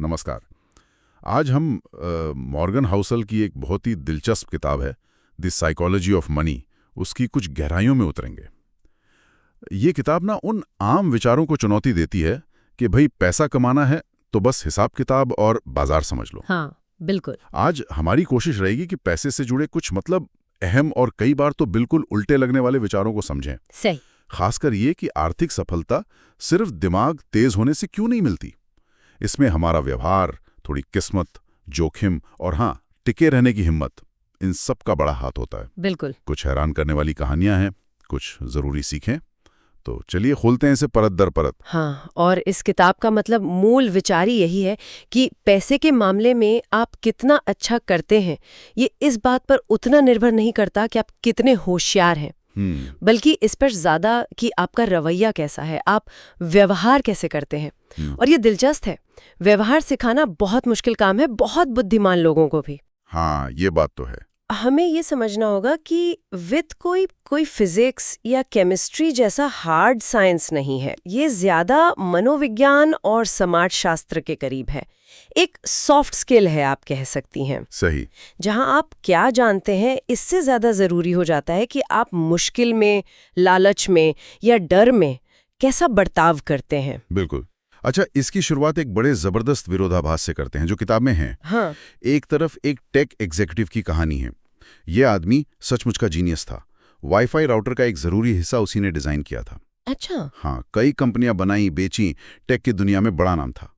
नमस्कार। आज हम मॉर्गन हाउसल की एक बहुत ही दिलचस्प किताब है द साइकोलॉजी ऑफ मनी, उसकी कुछ गहराइयों में उतरेंगे। ये किताब ना उन आम विचारों को चुनौती देती है कि भाई पैसा कमाना है तो बस हिसाब किताब और बाजार समझ लो। हाँ, बिल्कुल। आज हमारी कोशिश रहेगी कि पैसे से जुड़े कुछ अहम और कई बार तो बिल्कुल उल्टे लगने वाले विचारों को समझें। सही। खासकर ये कि आर्थिक सफलता सिर्फ दिमाग तेज होने से क्यों नहीं मिलती। इसमें हमारा व्यवहार, थोड़ी किस्मत, जोखिम और हाँ, टिके रहने की हिम्मत, इन सब का बड़ा हाथ होता है। बिल्कुल। कुछ हैरान करने वाली कहानियां हैं, कुछ जरूरी सीखें। तो चलिए खोलते हैं इसे परत दर परत। हाँ, और इस किताब का मतलब मूल विचार ही यही है कि पैसे के मामले में आप कितना अच्छा करते हैं, ये इस बात पर उतना निर्भर नहीं करता कि आप कितने होशियार हैं, बल्कि इस पर ज्यादा कि आपका रवैया कैसा है, आप व्यवहार कैसे करते हैं। और ये दिलचस्प है, व्यवहार सिखाना बहुत मुश्किल काम है, बहुत बुद्धिमान लोगों को भी। हाँ, ये बात तो है। हमें ये समझना होगा कि वित्त कोई फिजिक्स या केमिस्ट्री जैसा हार्ड साइंस नहीं है। ये ज्यादा मनोविज्ञान और समाजशास्त्र के करीब है। एक सॉफ्ट स्किल है, आप कह सकती हैं। सही। जहां आप क्या जानते हैं, इससे ज्यादा जरूरी हो जाता है कि आप मुश्किल में, लालच में या डर में कैसा बर्ताव करते हैं। बिल्कुल। अच्छा, इसकी शुरुआत एक बड़े जबरदस्त विरोधाभास से करते हैं जो किताब में है। हाँ। एक तरफ एक टेक एग्जीक्यूटिव की कहानी है। यह आदमी सचमुच का जीनियस था। वाईफाई राउटर का एक जरूरी हिस्सा उसी ने डिजाइन किया था। अच्छा। हाँ, कई कंपनियां बनाई, बेची, टेक की दुनिया में बड़ा नाम था।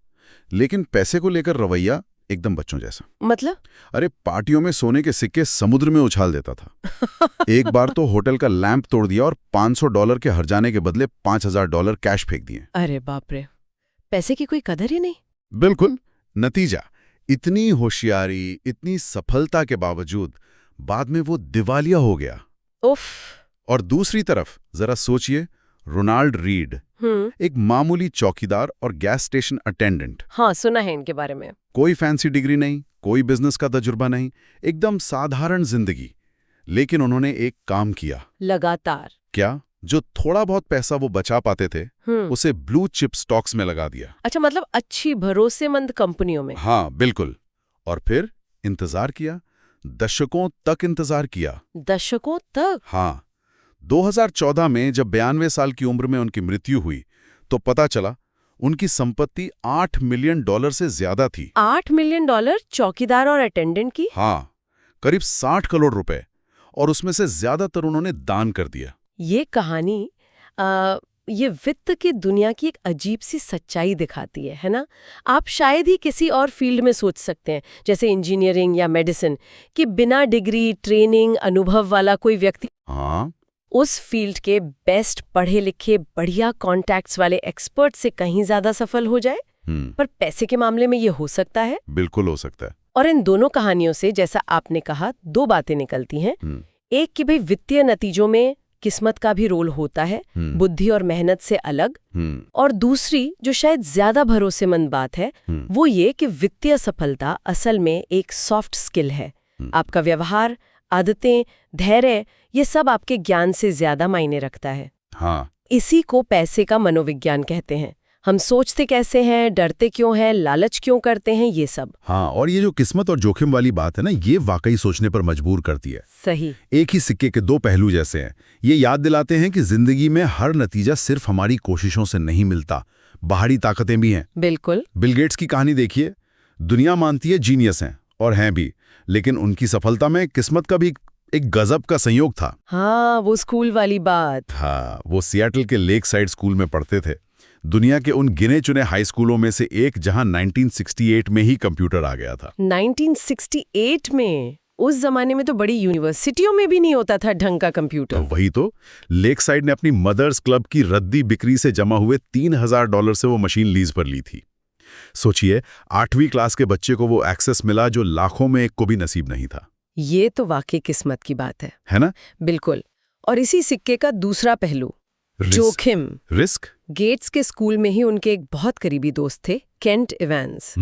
लेकिन पैसे को लेकर रवैया एकदम बच्चों जैसा। मतलब? अरे, पार्टियों में सोने के सिक्के समुद्र में उछाल देता था। एक बार तो होटल का लैंप तोड़ दिया और $500 के हर्जाने के बदले $5000 कैश फेंक दिए। अरे बाप रे, पैसे की कोई कदर ही नहीं। बिल्कुल। नतीजा, इतनी होशियारी, इतनी सफलता के बावजूद बाद में वो दिवालिया हो गया। उफ। और दूसरी तरफ जरा सोचिए, रोनाल्ड रीड, एक मामूली चौकीदार और गैस स्टेशन अटेंडेंट। हाँ, सुना है इनके बारे में। कोई फैंसी डिग्री नहीं, कोई बिजनेस का तजुर्बा नहीं, एकदम साधारण जिंदगी। लेकिन उन्होंने एक काम किया लगातार। क्या? जो थोड़ा बहुत पैसा वो बचा पाते थे, उसे ब्लू चिप स्टॉक्स में लगा दिया। अच्छा, मतलब अच्छी भरोसेमंद कंपनियों में। हाँ, बिल्कुल। और फिर इंतजार किया, दशकों तक इंतजार किया। दशकों तक? हाँ। 2014 में जब 92 साल की उम्र में उनकी मृत्यु हुई तो पता चला उनकी संपत्ति $8 मिलियन से ज्यादा थी। $8 मिलियन चौकीदार और अटेंडेंट की? हाँ, करीब 60 करोड़ रुपए, और उसमें से ज्यादातर उन्होंने दान कर दिया। ये कहानी ये वित्त की दुनिया की एक अजीब सी सच्चाई दिखाती है ना? आप शायद ही किसी और फील्ड में सोच सकते हैं, जैसे इंजीनियरिंग या मेडिसिन, कि बिना डिग्री, ट्रेनिंग, अनुभव वाला कोई व्यक्ति उस फील्ड के बेस्ट पढ़े लिखे, बढ़िया कॉन्टैक्ट्स वाले एक्सपर्ट से कहीं ज्यादा सफल हो जाए। पर पैसे के मामले में ये हो सकता है? बिल्कुल हो सकता है। और इन दोनों कहानियों से, जैसा आपने कहा, दो बातें निकलती हैं। एक कि भाई वित्तीय नतीजों में किस्मत का भी रोल होता है, बुद्धि और मेहनत से अलग। और दूसरी, जो शायद ज्यादा भरोसेमंद बात है, वो ये कि वित्तीय सफलता असल में एक सॉफ्ट स्किल है। आपका व्यवहार, आदतें, धैर्य, ये सब आपके ज्ञान से ज्यादा मायने रखता है। हाँ। इसी को पैसे का मनोविज्ञान कहते हैं। हम सोचते कैसे हैं, डरते क्यों हैं, लालच क्यों करते हैं, ये सब। हाँ, और ये जो किस्मत और जोखिम वाली बात है ना, ये वाकई सोचने पर मजबूर करती है। सही। एक ही सिक्के के दो पहलू जैसे हैं। ये याद दिलाते हैं कि जिंदगी में हर नतीजा सिर्फ हमारी कोशिशों से नहीं मिलता, बाहरी ताकतें भी हैं। बिल्कुल। बिल गेट्स की कहानी देखिए। दुनिया मानती है जीनियस हैं, और हैं भी, लेकिन उनकी सफलता में किस्मत का भी एक गजब का संयोग था। हाँ, वो स्कूल वाली बात। हाँ, वो सियाटल के लेक साइड स्कूल में पढ़ते थे, दुनिया के उन गिने चुने हाई स्कूलों में से एक, जहां 1968 में ही कंप्यूटर आ गया था। 1968 में? उस जमाने में तो बड़ी यूनिवर्सिटियों में भी नहीं होता था ढंग का कंप्यूटर। तो वही तो, लेक साइड ने अपनी मदर्स क्लब की रद्दी बिक्री से जमा हुए $3000 से वो मशीन लीज पर ली थी। सोचिए, 8वीं क्लास के बच्चे को वो एक्सेस मिला जो लाखों में एक को भी नसीब नहीं था। ये तो वाकई किस्मत की बात है ना? बिल्कुल। और इसी सिक्के का दूसरा पहलू, जोखिम, रिस्क। गेट्स के स्कूल में ही उनके एक बहुत करीबी दोस्त थे, केंट इवांस।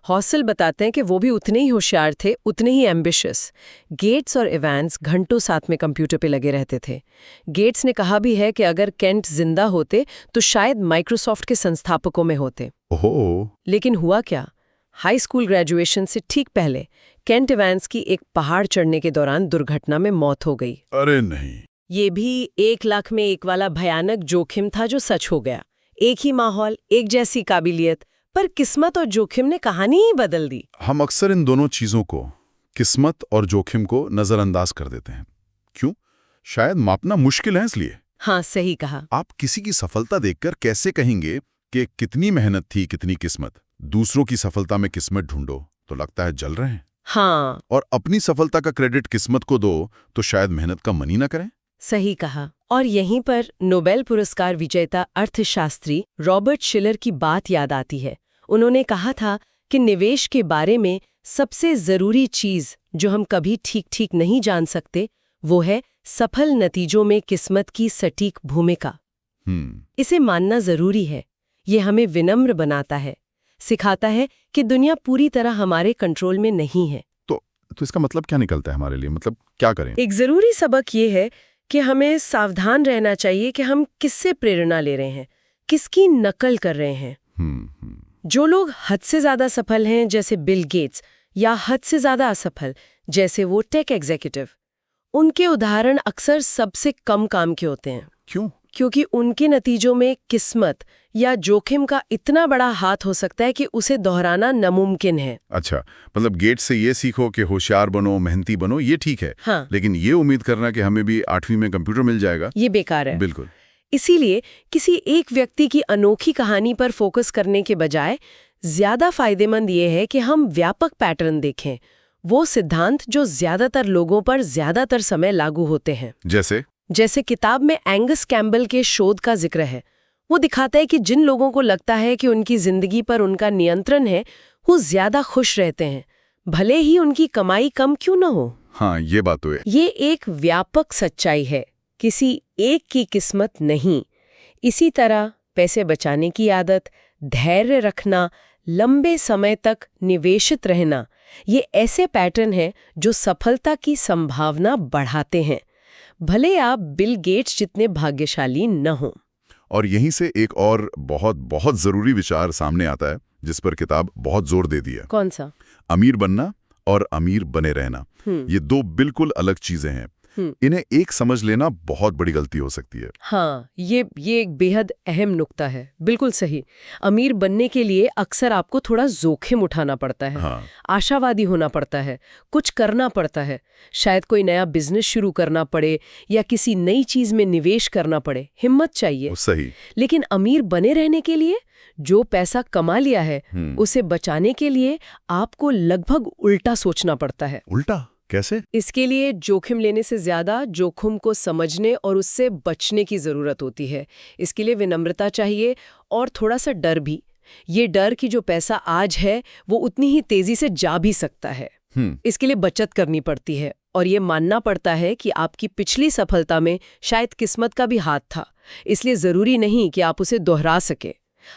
हॉसल बताते हैं कि वो भी उतने ही होशियार थे, उतने ही एम्बिशियस। गेट्स और इवांस घंटों साथ में कंप्यूटर पे लगे रहते थे। गेट्स ने कहा भी है कि अगर केंट जिंदा होते तो शायद माइक्रोसॉफ्ट के संस्थापकों में होते। ओहो। लेकिन हुआ क्या? हाई स्कूल ग्रेजुएशन से ठीक पहले केंट इवैंस की एक पहाड़ चढ़ने के दौरान दुर्घटना में मौत हो गई। अरे नहीं। ये भी 1 लाख में एक वाला भयानक जोखिम था जो सच हो गया। एक ही माहौल, एक जैसी काबिलियत, पर किस्मत और जोखिम ने कहानी ही बदल दी। हम अक्सर इन दोनों चीजों को, किस्मत और जोखिम को नजरअंदाज कर देते हैं। क्यों? शायद मापना मुश्किल है इसलिए। हाँ, सही कहा। आप किसी की सफलता देखकर कैसे कहेंगे कि कितनी मेहनत थी, कितनी किस्मत? दूसरों की सफलता में किस्मत ढूंढो तो लगता है जल रहे हैं। हाँ, और अपनी सफलता का क्रेडिट किस्मत को दो तो शायद मेहनत का मन ही ना करें। सही कहा। और यहीं पर नोबेल पुरस्कार विजेता अर्थशास्त्री रॉबर्ट शिलर की बात याद आती है। उन्होंने कहा था कि निवेश के बारे में सबसे जरूरी चीज जो हम कभी ठीक नहीं जान सकते, वो है सफल नतीजों में किस्मत की सटीक भूमिका। इसे मानना जरूरी है। ये हमें विनम्र बनाता है, सिखाता है कि दुनिया पूरी तरह हमारे कंट्रोल में नहीं है। तो इसका मतलब क्या निकलता है हमारे लिए? मतलब क्या करें? एक जरूरी सबक ये है कि हमें सावधान रहना चाहिए कि हम किससे प्रेरणा ले रहे हैं, किसकी नकल कर रहे हैं। जो लोग हद से ज्यादा सफल हैं, जैसे बिल गेट्स, या हद से ज्यादा असफल, जैसे वो टेक एग्जीक्यूटिव, उनके उदाहरण अक्सर सबसे कम काम के होते हैं। क्यों? क्योंकि उनके नतीजों में किस्मत या जोखिम का इतना बड़ा हाथ हो सकता है कि उसे दोहराना नामुमकिन है। अच्छा, मतलब गेट्स से ये सीखो कि होशियार बनो, मेहनती बनो, ये ठीक है। हाँ। लेकिन ये उम्मीद करना कि हमें भी 8वीं में कंप्यूटर मिल जाएगा, ये बेकार है। बिल्कुल। इसीलिए किसी एक व्यक्ति की अनोखी कहानी पर फोकस करने के बजाय ज्यादा फायदेमंद ये है कि हम व्यापक पैटर्न देखें, वो सिद्धांत जो ज्यादातर लोगों पर ज्यादातर समय लागू होते हैं। जैसे किताब में एंगस कैम्बल के शोध का जिक्र है। वो दिखाता है कि जिन लोगों को लगता है कि उनकी जिंदगी पर उनका नियंत्रण है, वो ज्यादा खुश रहते हैं, भले ही उनकी कमाई कम क्यों न हो। हाँ, ये बात तो है। ये एक व्यापक सच्चाई है, किसी एक की किस्मत नहीं। इसी तरह पैसे बचाने की आदत, धैर्य रखना, लंबे समय तक निवेशित रहना, ये ऐसे पैटर्न हैं जो सफलता की संभावना बढ़ाते हैं, भले आप बिल गेट्स जितने भाग्यशाली न हों। और यहीं से एक और बहुत बहुत जरूरी विचार सामने आता है जिस पर किताब बहुत जोर दे दिया। कौन सा? अमीर बनना और अमीर बने रहना, ये दो बिल्कुल अलग चीजें हैं। इन्हें एक समझ लेना बहुत बड़ी गलती हो सकती है। हाँ, ये एक बेहद अहम नुक्ता है। बिल्कुल सही। अमीर बनने के लिए अक्सर आपको थोड़ा जोखिम उठाना पड़ता है। हाँ। आशावादी होना पड़ता है, कुछ करना पड़ता है, शायद कोई नया बिजनेस शुरू करना पड़े या किसी नई चीज में निवेश करना पड़े। हिम्मत चाहिए। सही। लेकिन अमीर बने रहने के लिए जो पैसा कमा लिया है उसे बचाने के लिए आपको लगभग उल्टा सोचना पड़ता है। उल्टा कैसे? इसके लिए जोखिम लेने से ज्यादा जोखिम को समझने और उससे बचने की जरूरत होती है। इसके लिए विनम्रता चाहिए और थोड़ा सा डर भी। ये डर कि जो पैसा आज है वो उतनी ही तेजी से जा भी सकता है। इसके लिए बचत करनी पड़ती है और ये मानना पड़ता है कि आपकी पिछली सफलता में शायद किस्मत का भी हाथ था, इसलिए जरूरी नहीं कि आप उसे दोहरा सके।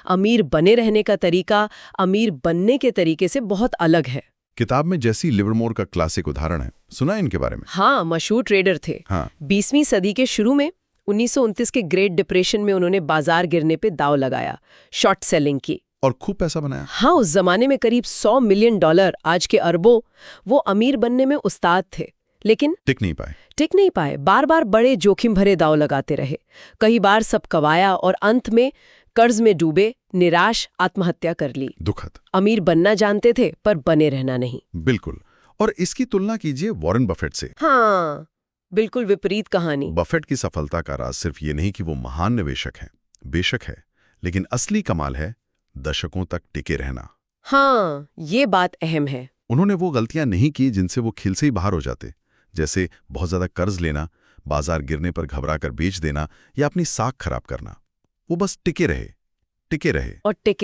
अमीर बने रहने का तरीका अमीर बनने के तरीके से बहुत अलग है। किताब में जैसी लिवरमोर का क्लासिक उदाहरण है, सुना है इनके बारे में? हाँ, मशहूर ट्रेडर थे। हाँ। 20वीं सदी के शुरू में 1929 के ग्रेट डिप्रेशन में उन्होंने बाजार गिरने पे दांव लगाया, शॉर्ट सेलिंग की, और खूब पैसा बनाया। हाँ, उस जमाने में करीब $100 मिलियन, आज के अरबों। वो अमीर बनने में उस्ताद थे, लेकिन टिक नहीं पाए। बार बार बड़े जोखिम भरे दांव लगाते रहे, कई बार सब गंवाया और अंत में कर्ज में डूबे, निराश, आत्महत्या कर ली। दुखद। अमीर बनना जानते थे पर बने रहना नहीं। बिल्कुल। और इसकी तुलना कीजिए वॉरेन बफेट से। हाँ, बिल्कुल विपरीत कहानी। बफेट की सफलता का राज सिर्फ ये नहीं कि वो महान निवेशक हैं, बेशक है, लेकिन असली कमाल है दशकों तक टिके रहना। हाँ, ये बात अहम है। उन्होंने वो गलतियां नहीं की जिनसे वो खिल से ही बाहर हो जाते, जैसे बहुत ज्यादा कर्ज लेना, बाजार गिरने पर घबराकर बेच देना या अपनी साख खराब करना। वो बस टिके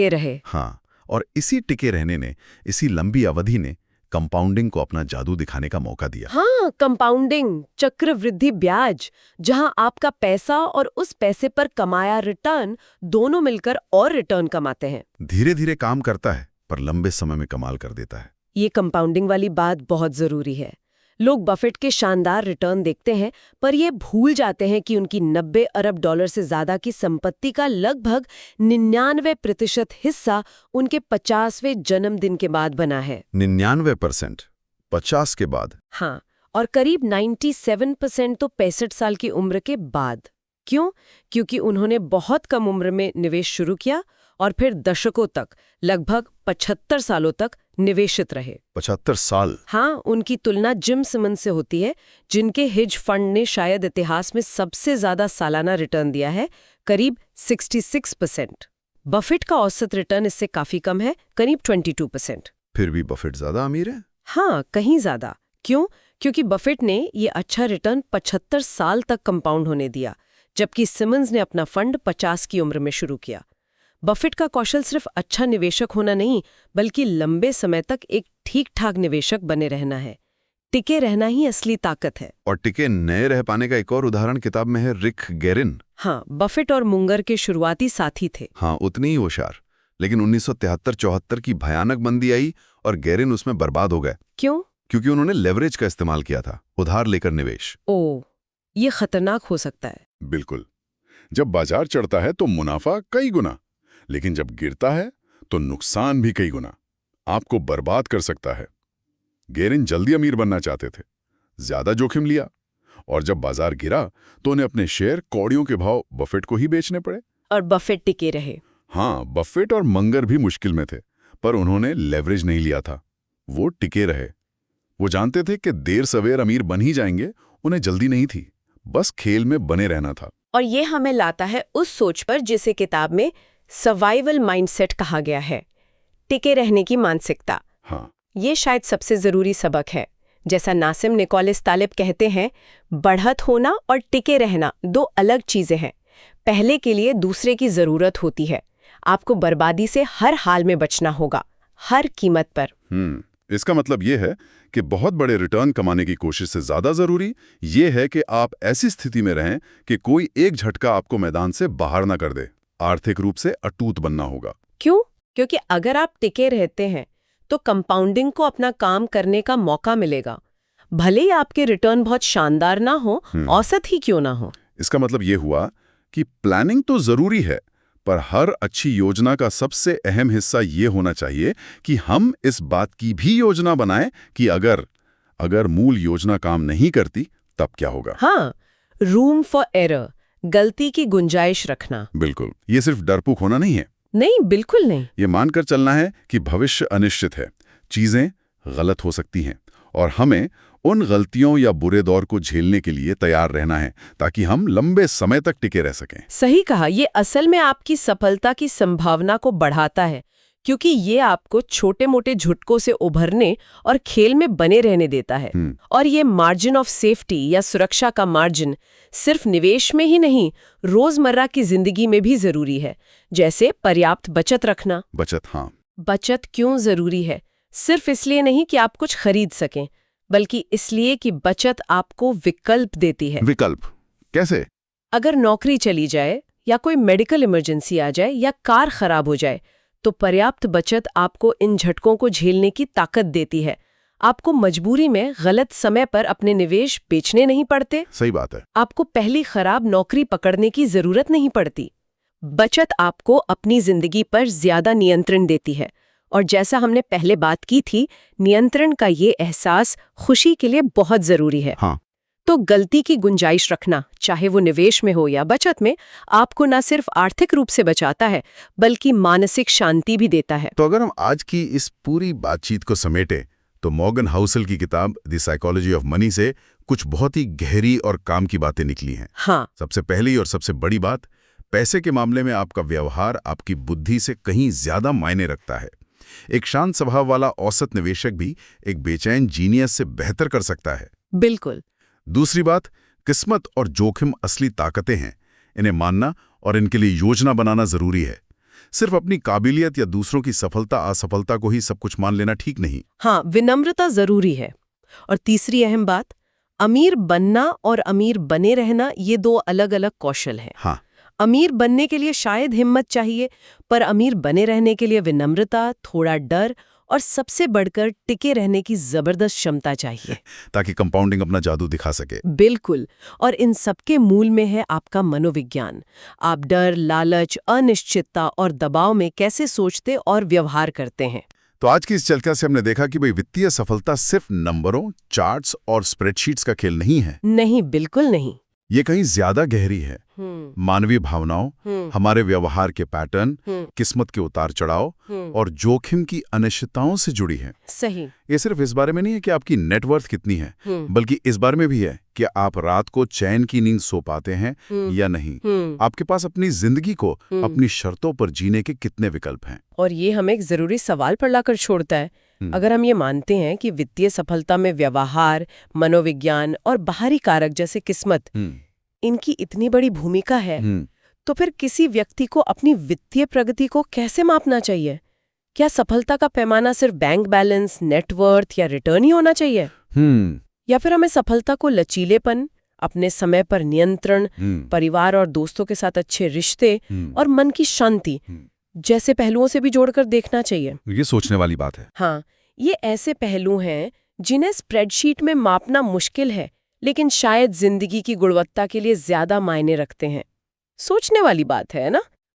रहे। हाँ, और इसी टिके रहने ने, इसी लंबी अवधि ने कंपाउंडिंग को अपना जादू दिखाने का मौका दिया। हाँ, कंपाउंडिंग, चक्रवृद्धि ब्याज, जहां आपका पैसा और उस पैसे पर कमाया रिटर्न दोनों मिलकर और रिटर्न कमाते हैं। धीरे धीरे काम करता है पर लंबे समय में कमाल कर देता है। ये कंपाउंडिंग वाली बात बहुत जरूरी है। लोग बफेट के शानदार रिटर्न देखते हैं, पर ये भूल जाते हैं कि उनकी 90 अरब डॉलर से ज्यादा की संपत्ति का लगभग 99% हिस्सा उनके 50वें जन्मदिन के बाद बना है। 99%? 50 के बाद? हाँ, और करीब 97% तो 65 साल की उम्र के बाद। क्यों? क्योंकि उन्होंने बहुत कम उम्र में निवेश शुरू किया और फिर दशकों तक, लगभग 75 सालों तक निवेशित रहे। 75 साल? हाँ, उनकी तुलना जिम सिमंस से होती है, जिनके हिज फंड ने शायद इतिहास में सबसे ज्यादा सालाना रिटर्न दिया है, करीब 66%। बफेट का औसत रिटर्न इससे काफी कम है, करीब 22%। फिर भी बफेट ज्यादा अमीर है? हाँ, कहीं ज्यादा। क्यों? क्योंकि बफेट ने ये अच्छा रिटर्न 75 साल तक कंपाउंड होने दिया, जबकि सिमंस ने अपना फंड 50 की उम्र में शुरू किया। बफेट का कौशल सिर्फ अच्छा निवेशक होना नहीं, बल्कि लंबे समय तक एक ठीक-ठाक निवेशक बने रहना है। टिके रहना ही असली ताकत है। और टिके नए रह पाने का एक और उदाहरण किताब में है रिक गेरिन। हाँ, बफेट और मुंगर के शुरुआती साथी थे। हाँ, उतनी ही होशियार। लेकिन 1973-74 की भयानक मंदी आई और गेरिन उसमें बर्बाद हो गए। क्यों? क्योंकि उन्होंने लेवरेज का इस्तेमाल किया था, उधार लेकर निवेश। ओह, ये खतरनाक हो सकता है। बिल्कुल। जब बाजार चढ़ता है तो मुनाफा कई गुना, लेकिन जब गिरता है तो नुकसान भी कई गुना। आपको बर्बाद कर सकता है। गेरिन जल्दी अमीर बनना चाहते थे, ज्यादा जोखिम लिया, और जब बाजार गिरा तो उन्हें अपने शेयर कौड़ियों के भाव बफेट को ही बेचने पड़े। और बफेट टिके रहे। हाँ, बफेट और मंगर भी मुश्किल में थे, पर उन्होंने लेवरेज नहीं लिया था। वो टिके रहे। वो जानते थे कि देर सवेर अमीर बन ही जाएंगे, उन्हें जल्दी नहीं थी, बस खेल में बने रहना था। और ये हमें लाता है उस सोच पर जिसे किताब में सर्वाइवल माइंडसेट कहा गया है, टिके रहने की मानसिकता। हाँ, ये शायद सबसे जरूरी सबक है। जैसा नासिम निकोलस तालिब कहते हैं, बढ़त होना और टिके रहना दो अलग चीजें हैं। पहले के लिए दूसरे की जरूरत होती है। आपको बर्बादी से हर हाल में बचना होगा, हर कीमत पर। इसका मतलब ये है कि बहुत बड़े रिटर्न कमाने की कोशिश से ज्यादा जरूरी ये है कि आप ऐसी स्थिति में रहें कि कोई एक झटका आपको मैदान से बाहर ना कर दे। आर्थिक रूप से अटूट बनना होगा। क्यों? क्योंकि अगर आप टिके रहते हैं तो कंपाउंडिंग को अपना काम करने का मौका मिलेगा। भले ही आपके रिटर्न बहुत शानदार ना हो, औसत ही क्यों ना हो। इसका मतलब ये हुआ कि प्लानिंग तो जरूरी है, पर हर अच्छी योजना का सबसे अहम हिस्सा ये होना चाहिए कि हम इस बात की भी योजना बनाएं कि अगर मूल योजना काम नहीं करती तब क्या होगा। हाँ, रूम फॉर एरर, गलती की गुंजाइश रखना। बिल्कुल। ये सिर्फ डरपोक होना नहीं है। नहीं, बिल्कुल नहीं। ये मानकर चलना है कि भविष्य अनिश्चित है, चीजें गलत हो सकती हैं, और हमें उन गलतियों या बुरे दौर को झेलने के लिए तैयार रहना है ताकि हम लंबे समय तक टिके रह सकें। सही कहा। ये असल में आपकी सफलता की संभावना को बढ़ाता है, क्योंकि ये आपको छोटे-मोटे झटकों से उभरने और खेल में बने रहने देता है। और ये मार्जिन ऑफ सेफ्टी या सुरक्षा का मार्जिन सिर्फ निवेश में ही नहीं, रोजमर्रा की जिंदगी में भी जरूरी है। जैसे पर्याप्त बचत रखना। बचत, हाँ। बचत क्यों जरूरी है? सिर्फ इसलिए नहीं कि आप कुछ खरीद सकें, बल्कि इसलिए कि बचत आपको विकल्प देती है। विकल्प कैसे? अगर नौकरी चली जाए या कोई मेडिकल इमरजेंसी आ जाए या कार खराब हो जाए, तो पर्याप्त बचत आपको इन झटकों को झेलने की ताकत देती है। आपको मजबूरी में गलत समय पर अपने निवेश बेचने नहीं पड़ते। सही बात है। आपको पहली खराब नौकरी पकड़ने की जरूरत नहीं पड़ती। बचत आपको अपनी जिंदगी पर ज्यादा नियंत्रण देती है, और जैसा हमने पहले बात की थी, नियंत्रण का ये एहसास खुशी के लिए बहुत जरूरी है। हाँ। तो गलती की गुंजाइश रखना, चाहे वो निवेश में हो या बचत में, आपको न सिर्फ आर्थिक रूप से बचाता है, बल्कि मानसिक शांति भी देता है। तो अगर हम आज की इस पूरी बातचीत को समेटे, तो मॉर्गन हाउसल की किताब द साइकोलॉजी ऑफ मनी से कुछ बहुत ही गहरी और काम की बातें निकली हैं। हाँ। सबसे पहली और सबसे बड़ी बात, पैसे के मामले में आपका व्यवहार आपकी बुद्धि से कहीं ज्यादा मायने रखता है। एक शांत स्वभाव वाला औसत निवेशक भी एक बेचैन जीनियस से बेहतर कर सकता है। बिल्कुल। दूसरी बात, किस्मत और जोखिम असली ताकतें हैं। इन्हें मानना और इनके लिए योजना बनाना जरूरी है। सिर्फ अपनी काबिलियत या दूसरों की सफलता असफलता को ही सब कुछ मान लेना ठीक नहीं। हाँ, विनम्रता जरूरी है। और तीसरी अहम बात, अमीर बनना और अमीर बने रहना ये दो अलग अलग कौशल हैं। हाँ। अमीर बनने के लिए शायद हिम्मत चाहिए, पर अमीर बने रहने के लिए विनम्रता, थोड़ा डर और सबसे बढ़कर टिके रहने की जबरदस्त क्षमता चाहिए। ताकि कंपाउंडिंग अपना जादू दिखा सके। बिल्कुल। और इन सबके मूल में है आपका मनोविज्ञान। आप डर, लालच, अनिश्चितता और दबाव में कैसे सोचते और व्यवहार करते हैं। तो आज की इस चर्चा से हमने देखा कि भाई वित्तीय सफलता सिर्फ नंबरों, चार्ट्स और स्प्रेडशीट्स का खेल नहीं है। नहीं, बिल्कुल नहीं। ये कहीं ज्यादा गहरी है। मानवीय भावनाओं, हमारे व्यवहार के पैटर्न, किस्मत के उतार चढ़ाव और जोखिम की अनिश्चितताओं से जुड़ी है। सही। ये सिर्फ इस बारे में नहीं है कि आपकी नेटवर्थ कितनी है, बल्कि इस बारे में भी है कि आप रात को चैन की नींद सो पाते हैं या नहीं। आपके पास अपनी जिंदगी को अपनी शर्तों पर जीने के कितने विकल्प हैं। और ये हमें एक जरूरी सवाल पर लाकर छोड़ता है। अगर हम ये मानते हैं कि वित्तीय सफलता में व्यवहार, मनोविज्ञान और बाहरी कारक जैसे किस्मत इनकी इतनी बड़ी भूमिका है, तो फिर किसी व्यक्ति को अपनी वित्तीय प्रगति को कैसे मापना चाहिए? क्या सफलता का पैमाना सिर्फ बैंक बैलेंस, नेटवर्थ या रिटर्न ही होना चाहिए? या फिर हमें सफलता को लचीलेपन, अपने समय पर नियंत्रण, परिवार और दोस्तों के साथ अच्छे रिश्ते और मन की शांति जैसे पहलुओं से भी जोड़कर देखना चाहिए? ये सोचने वाली बात है। हाँ, ये ऐसे पहलू हैं जिन्हें स्प्रेडशीट में मापना मुश्किल है, लेकिन शायद जिंदगी की गुणवत्ता के लिए ज्यादा मायने रखते हैं। सोचने वाली बात है ना?